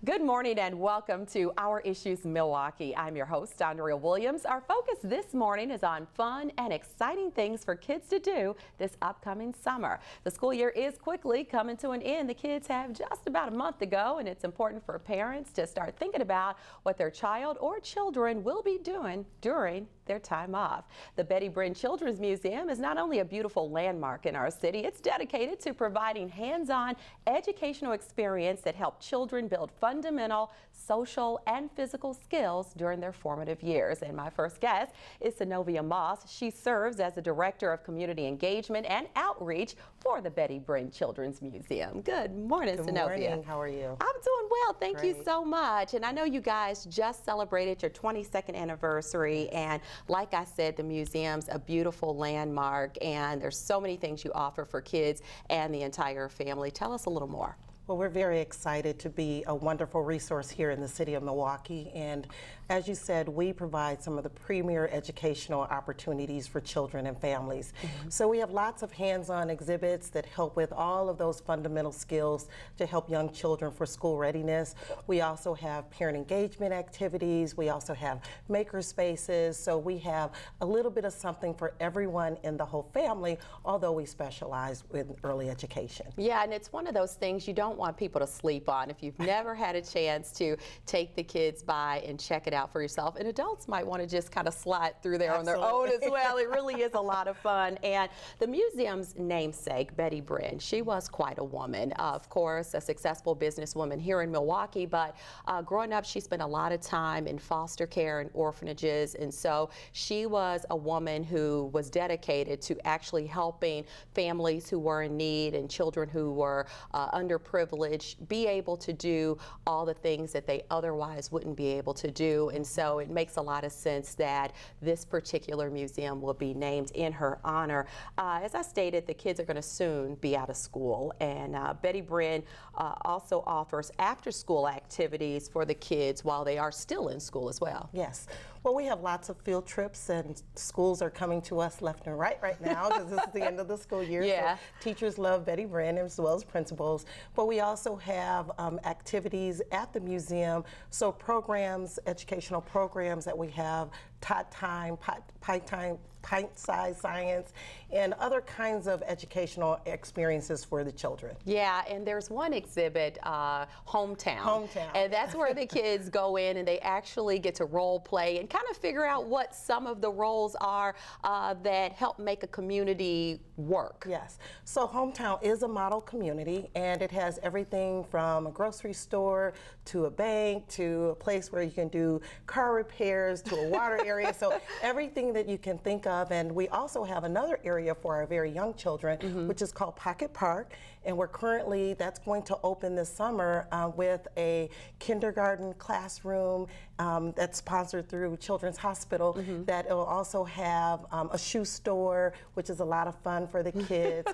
Good morning and welcome to Our Issues Milwaukee. I'm your host, Andrea Williams. Our focus this morning is on fun and exciting things for kids to do this upcoming summer. The school year is quickly coming to an end. The kids have just about a month to go, and it's important for parents to start thinking about what their child or children will be doing during their time off. The Brinn Children's Museum is not only a beautiful landmark in our city, it's dedicated to providing hands-on educational experience that help children build fundamental social and physical skills during their formative years. And my first guest is Synovia Moss. She serves as the Director of Community Engagement and Outreach for the Brinn Children's Museum. Good morning, Synovia. Good morning. How are you? I'm doing well. Thank you Great. so much. And I know you guys just celebrated your 22nd anniversary. And like I said, the museum's a beautiful landmark, and there's so many things you offer for kids and the entire family. Tell us a little more. Well, we're very excited to be a wonderful resource here in the city of Milwaukee. And as you said, we provide some of the premier educational opportunities for children and families. So we have lots of hands-on exhibits that help with all of those fundamental skills to help young children for school readiness. We also have parent engagement activities. We also have maker spaces. So we have a little bit of something for everyone in the whole family, although we specialize in early education. Yeah, and it's one of those things you don't want people to sleep on. If you've never had a chance to take the kids by and check it out for yourself, and adults might want to just kind of slide through there Absolutely. on their own as well. It really is a lot of fun. And the museum's namesake, Brinn, she was quite a woman. Of course, a successful businesswoman here in Milwaukee, but growing up, she spent a lot of time in foster care and orphanages, and so she was a woman who was dedicated to actually helping families who were in need and children who were underprivileged be able to do all the things that they otherwise wouldn't be able to do. And so it makes a lot of sense that this particular museum will be named in her honor. As I stated, the kids are going to soon be out of school, and Brinn also offers after-school activities for the kids while they are still in school as well. Yes. Well, we have lots of field trips, and schools are coming to us left and right now because this is the end of the school year. Yeah. So teachers love Brinn as well as principals. But we also have activities at the museum, so programs, educational programs that we have, Tot Time, pint-sized science, and other kinds of educational experiences for the children. Yeah, and there's one exhibit, Hometown. And that's where the kids go in and they actually get to role play and kind of figure out what some of the roles are that help make a community work. Yes, so Hometown is a model community, and it has everything from a grocery store to a bank to a place where you can do car repairs to a water area, so everything that you can think of. And we also have another area for our very young children, which is called Pocket Park, and that's going to open this summer with a kindergarten classroom that's sponsored through Children's Hospital. That will also have a shoe store, which is a lot of fun for the kids.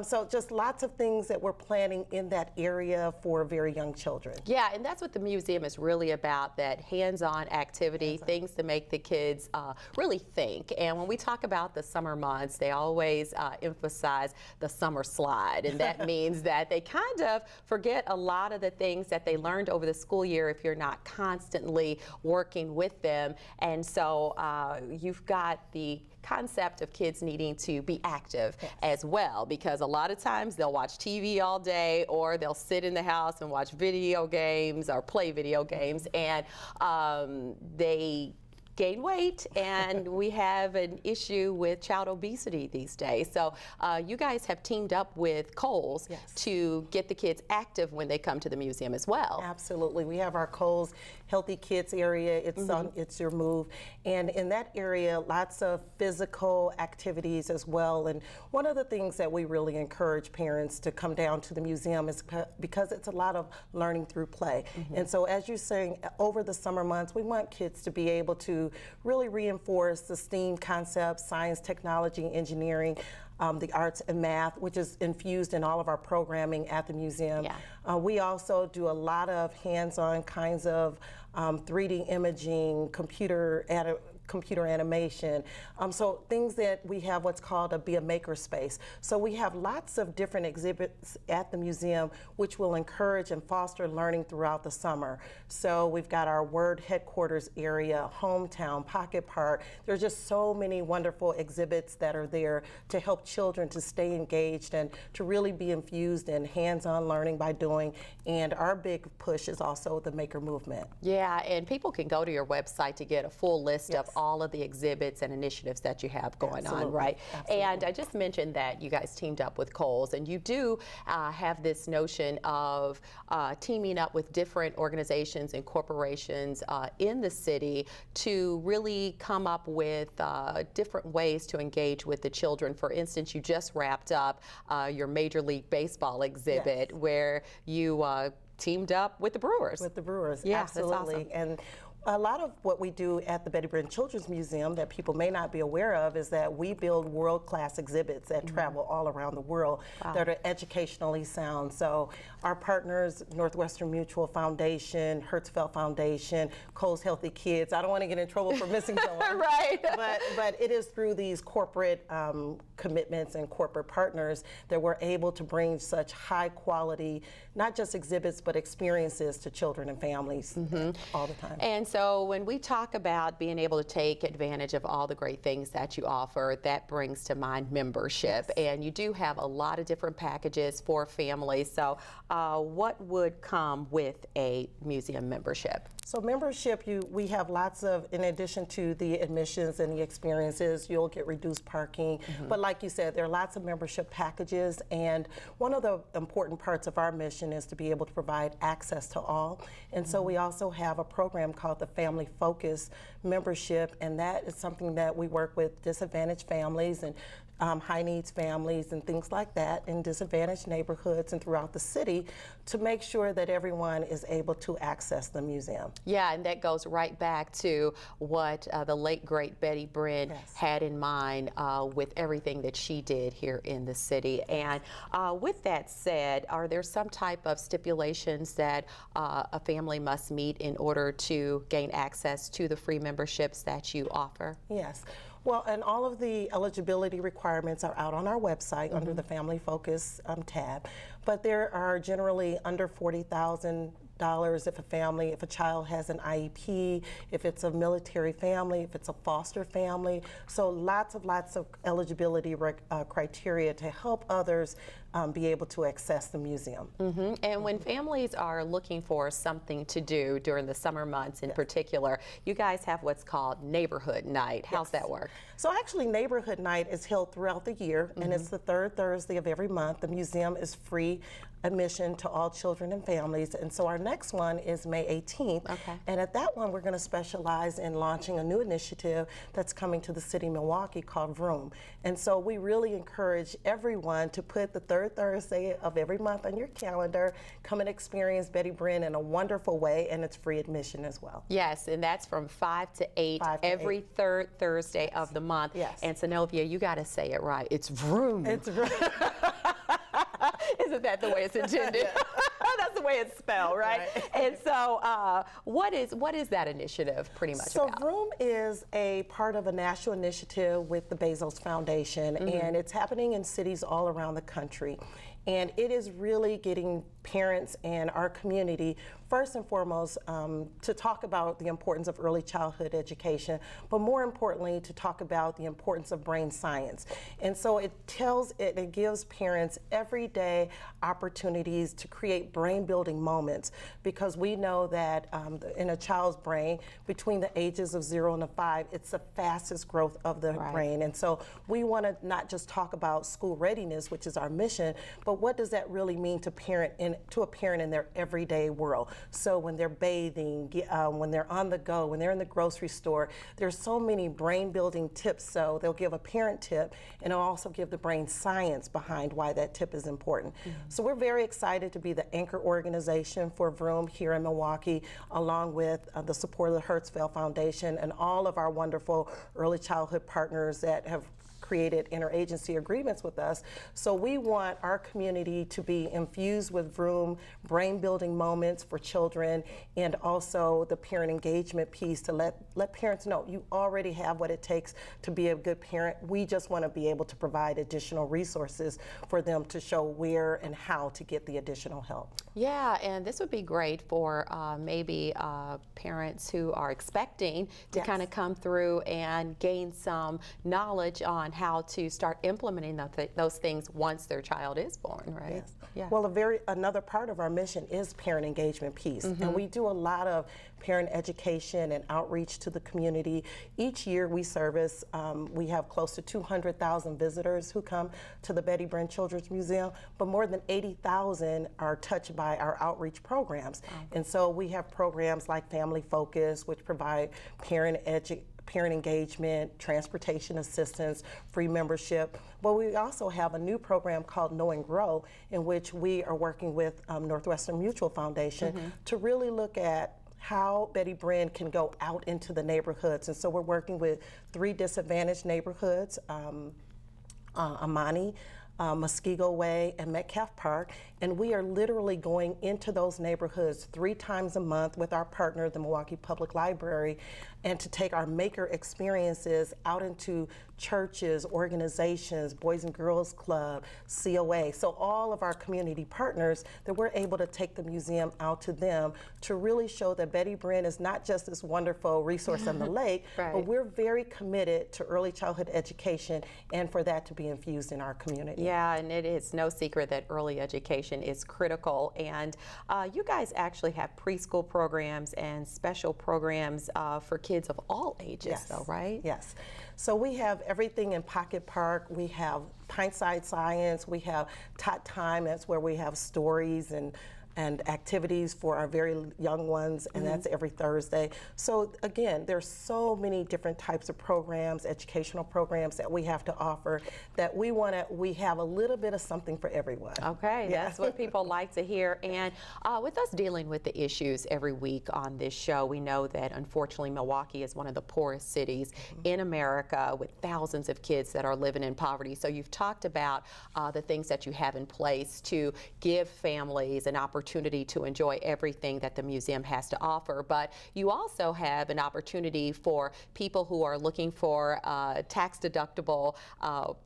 So just lots of things that we're planning in that area for very young children. Yeah, and that's what the museum is really about, that hands-on activity, things to make the kids really think. And when we talk about the summer months, they always emphasize the summer slide, and that means that they kind of forget a lot of the things that they learned over the school year if you're not constantly working with them. And so you've got the concept of kids needing to be active as well, because a lot of times they'll watch TV all day, or they'll sit in the house and watch video games or play video games, and they gain weight, and we have an issue with child obesity these days. So you guys have teamed up with Kohls to get the kids active when they come to the museum as well. Absolutely. We have our Kohls Healthy Kids area. It's on It's Your Move. And in that area, lots of physical activities as well. And one of the things that we really encourage parents to come down to the museum is because it's a lot of learning through play. And so as you're saying, over the summer months, we want kids to be able to really reinforce the STEAM concepts, science, technology, engineering, the arts and math, which is infused in all of our programming at the museum. We also do a lot of hands-on kinds of 3D imaging, computer computer animation. So things that we have what's called be a maker space. So we have lots of different exhibits at the museum which will encourage and foster learning throughout the summer. So we've got our Word headquarters area, Hometown, Pocket Park. There's just so many wonderful exhibits that are there to help children to stay engaged and to really be infused in hands-on learning by doing. And our big push is also the maker movement. Yeah, and people can go to your website to get a full list Yes. of all of the exhibits and initiatives that you have going on, Absolutely. right? Absolutely. And I just mentioned that you guys teamed up with Kohls, and you do have this notion of teaming up with different organizations and corporations in the city to really come up with different ways to engage with the children. For instance, you just wrapped up your Major League Baseball exhibit, Yes. where you teamed up with the Brewers. With the Brewers, Yeah, that's absolutely. awesome. And a lot of what we do at the Betty Brinn Children's Museum that people may not be aware of is that we build world-class exhibits that travel all around the world that are educationally sound. So our partners, Northwestern Mutual Foundation, Hertzfeld Foundation, Kohls Healthy Kids. I don't want to get in trouble for missing someone. Right. But it is through these corporate commitments and corporate partners that we're able to bring such high quality, not just exhibits, but experiences to children and families all the time. And so when we talk about being able to take advantage of all the great things that you offer, that brings to mind membership. Yes. And you do have a lot of different packages for families. So what would come with a museum membership? So membership, we have lots of, in addition to the admissions and the experiences, you'll get reduced parking. But like you said, there are lots of membership packages, and one of the important parts of our mission is to be able to provide access to all. And so we also have a program called the Family Focus membership, and that is something that we work with disadvantaged families and high needs families and things like that in disadvantaged neighborhoods and throughout the city to make sure that everyone is able to access the museum. Yeah, and that goes right back to what the late, great Betty Brinn Yes. had in mind with everything that she did here in the city. And with that said, are there some type of stipulations that a family must meet in order to gain access to the free memberships that you offer? Yes. Well, and all of the eligibility requirements are out on our website under the Family Focus tab, but there are generally under $40,000 if a child has an IEP, if it's a military family, if it's a foster family. So lots of eligibility criteria to help others be able to access the museum. And when families are looking for something to do during the summer months in particular, you guys have what's called Neighborhood Night. How's that work? So actually Neighborhood Night is held throughout the year, and it's the third Thursday of every month. The museum is free admission to all children and families, and so our next one is May 18th. Okay. And at that one we're going to specialize in launching a new initiative that's coming to the city of Milwaukee called Vroom. And so we really encourage everyone to put the third Thursday of every month on your calendar, come and experience Betty Brinn in a wonderful way, and it's free admission as well. Yes, and that's from 5 to 8 5 to every 8. third Thursday of the month. Yes. And Synovia, you got to say it right. It's Vroom. It's really Isn't that the way it's intended? That's the way it's spelled, right? And so what is that initiative pretty much So about? Vroom is a part of a national initiative with the Bezos Foundation, and it's happening in cities all around the country. And it is really getting parents and our community, first and foremost, to talk about the importance of early childhood education, but more importantly, to talk about the importance of brain science. And so it gives parents everyday opportunities to create brain building moments, because we know that in a child's brain, between the ages of 0 and 5, it's the fastest growth of the brain. And so we want to not just talk about school readiness, which is our mission, but what does that really mean to a parent in their everyday world? So when they're bathing, when they're on the go, when they're in the grocery store, there's so many brain building tips. So they'll give a parent tip, and they'll also give the brain science behind why that tip is important. So we're very excited to be the anchor organization for Vroom here in Milwaukee, along with the support of the Hertzfeld Foundation and all of our wonderful early childhood partners that have created interagency agreements with us. So we want our community to be infused with room brain building moments for children, and also the parent engagement piece to let parents know you already have what it takes to be a good parent. We just want to be able to provide additional resources for them to show where and how to get the additional help. Yeah, and this would be great for maybe parents who are expecting to Yes. kind of come through and gain some knowledge on how to start implementing those things once their child is born, right? Yes. Yeah. Well, another part of our mission is parent engagement piece, and we do a lot of parent education and outreach to the community. Each year we service, we have close to 200,000 visitors who come to the Betty Brinn Children's Museum, but more than 80,000 are touched by our outreach programs. And so we have programs like Family Focus, which provide parent engagement, transportation assistance, free membership. But we also have a new program called Know and Grow, in which we are working with Northwestern Mutual Foundation to really look at how Betty Brinn can go out into the neighborhoods. And so we're working with 3 disadvantaged neighborhoods, Amani, Muskego Way, and Metcalf Park, and we are literally going into those neighborhoods 3 times a month with our partner, the Milwaukee Public Library, and to take our maker experiences out into churches, organizations, Boys and Girls Club, COA. So all of our community partners, that we're able to take the museum out to them to really show that Betty Brinn is not just this wonderful resource on the lake, Right. but we're very committed to early childhood education and for that to be infused in our community. Yeah, and it is no secret that early education is critical. And you guys actually have preschool programs and special programs for kids of all ages, Yes. though, right? Yes. So we have everything in Pocket Park. We have Pintside Science. We have Tot Time. That's where we have stories and activities for our very young ones, and that's every Thursday. So again, there's so many different types of programs, educational programs that we have to offer, that we have a little bit of something for everyone. Okay, Yeah. that's what people like to hear. And with us dealing with the issues every week on this show, we know that unfortunately Milwaukee is one of the poorest cities in America, with thousands of kids that are living in poverty. So you've talked about the things that you have in place to give families an opportunity to enjoy everything that the museum has to offer, but you also have an opportunity for people who are looking for a tax-deductible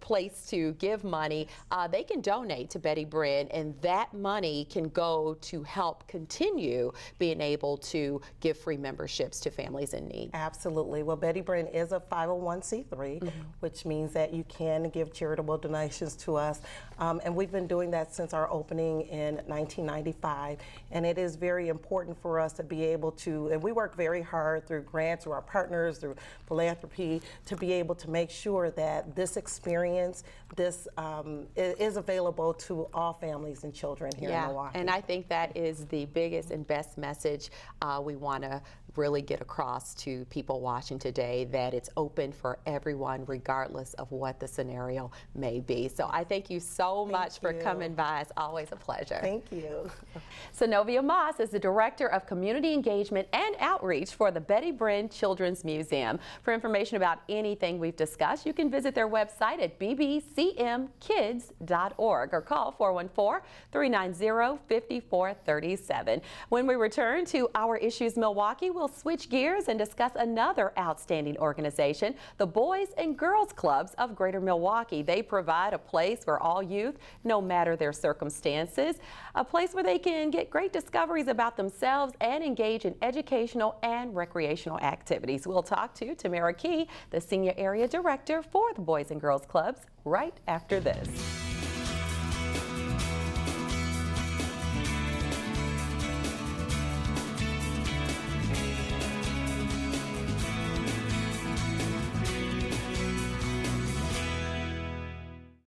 place to give money. They can donate to Betty Brinn, and that money can go to help continue being able to give free memberships to families in need. Absolutely. Well, Betty Brinn is a 501c3, which means that you can give charitable donations to us. And we've been doing that since our opening in 1995. And it is very important for us to be able to, and we work very hard through grants, through our partners, through philanthropy, to be able to make sure that this experience, this is available to all families and children here in Milwaukee. And I think that is the biggest and best message we want to really get across to people watching today, that it's open for everyone regardless of what the scenario may be. So I thank you so much for coming by. It's always a pleasure. Thank you. Synovia Moss is the Director of Community Engagement and Outreach for the Betty Brinn Children's Museum. For information about anything we've discussed, you can visit their website at bbcmkids.org or call 414-390-5437. When we return to Our Issues Milwaukee, we'll switch gears and discuss another outstanding organization, the Boys and Girls Clubs of Greater Milwaukee. They provide a place for all youth, no matter their circumstances, a place where they can get great discoveries about themselves and engage in educational and recreational activities. We'll talk to Tamara Key, the Senior Area Director for the Boys and Girls Clubs, right after this.